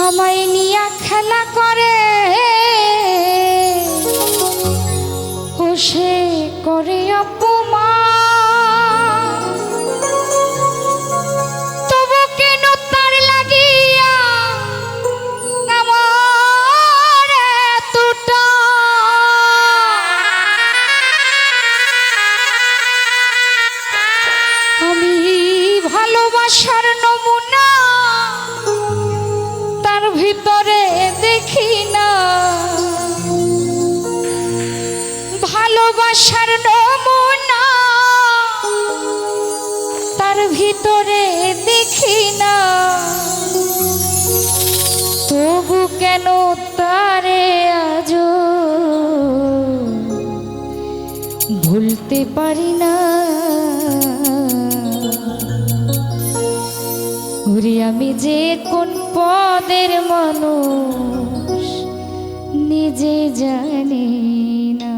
আমায় নিয়া খেলা করে বসে করে অপমান, তবু কেন তার লাগিয়া আমার এতটা আমি ভালোবাসার নমুনা তার ভিতরে দেখি না, ভালোবাসার নমুনা তার ভিতরে দেখি না, তবু কেন তারে আজ ভুলতে পারি না। ওরে আমি যে কোন পদের মানুষ নিজে জানি না।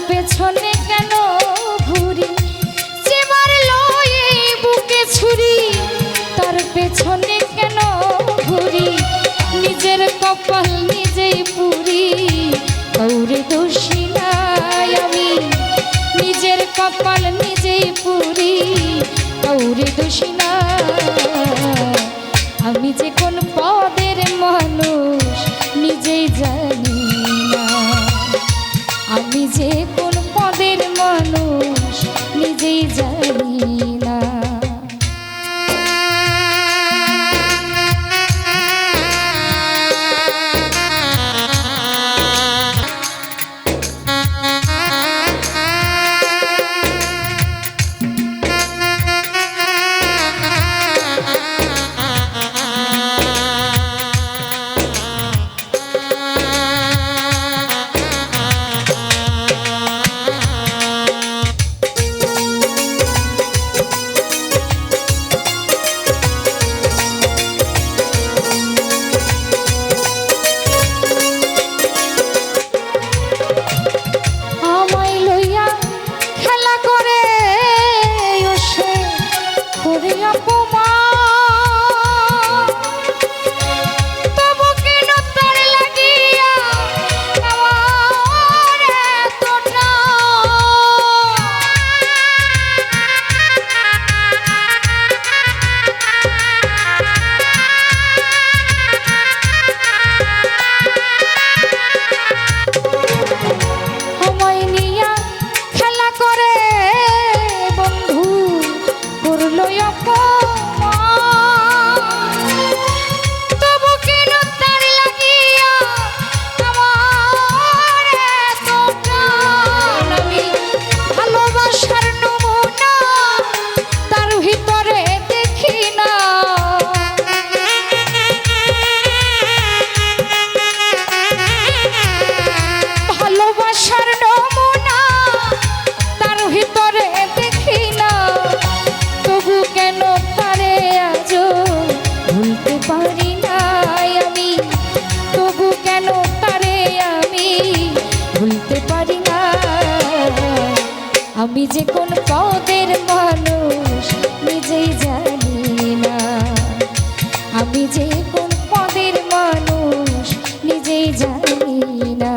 পেছনে কেন ঘুরি, যে মারলো এই বুকে ছুরি তার পেছনে কেন ঘুরি, নিজের কপাল নিজেই পুরি কাউরে দোষী নাই আমি, নিজের কপাল নিজেই পুরি কাউরে দোষী না। আমি যে কোন পদের মানুষ নিজেই জানি না, আমি যে কোন পদের মানুষ নিজেই জানি না। Oh পারি নাই আমি, তবু কেন তারে আমি ভুলতে পারি না। আমি যে কোন পদের মানুষ নিজেই জানি না, আমি যে কোন পদের মানুষ নিজেই জানি না।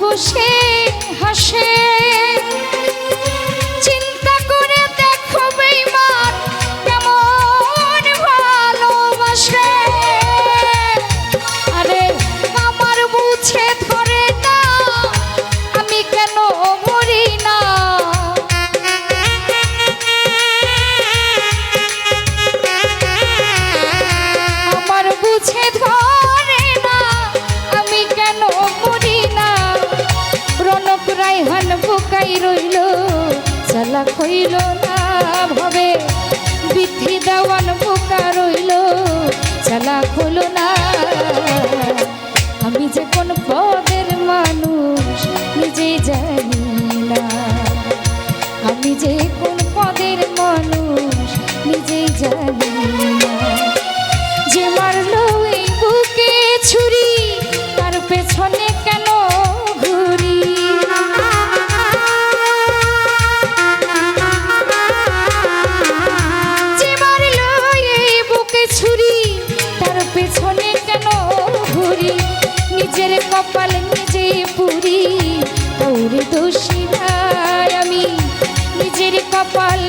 বসে হাসে, চিন্তা করে দেখো বেঈমান কেমন ভালোবাসে। আরে আমার বুঝে ধরে না আমি কেন মরি না, আমার বুঝে ধরে না আমি কেন মরি না। রায়হান বুকাই রইল চালাক হইল না ভাবে, বিধি দেওয়ান বুকা রইল চালাক হইল না। আমি যে কোন পদের মানুষ নিজেই জানি না, আমি যে কোন পদের মানুষ নিজেই জানি না। যে মারলো এই বুকে ছুরি তার পেছনে কেন ঘুরি, যে মারলো এই বুকে ছুরি তার পেছনে কেন ঘুরি। নিজের কপাল নিজে পুরি, ওরে দোষী নাই আমি, নিজের কপাল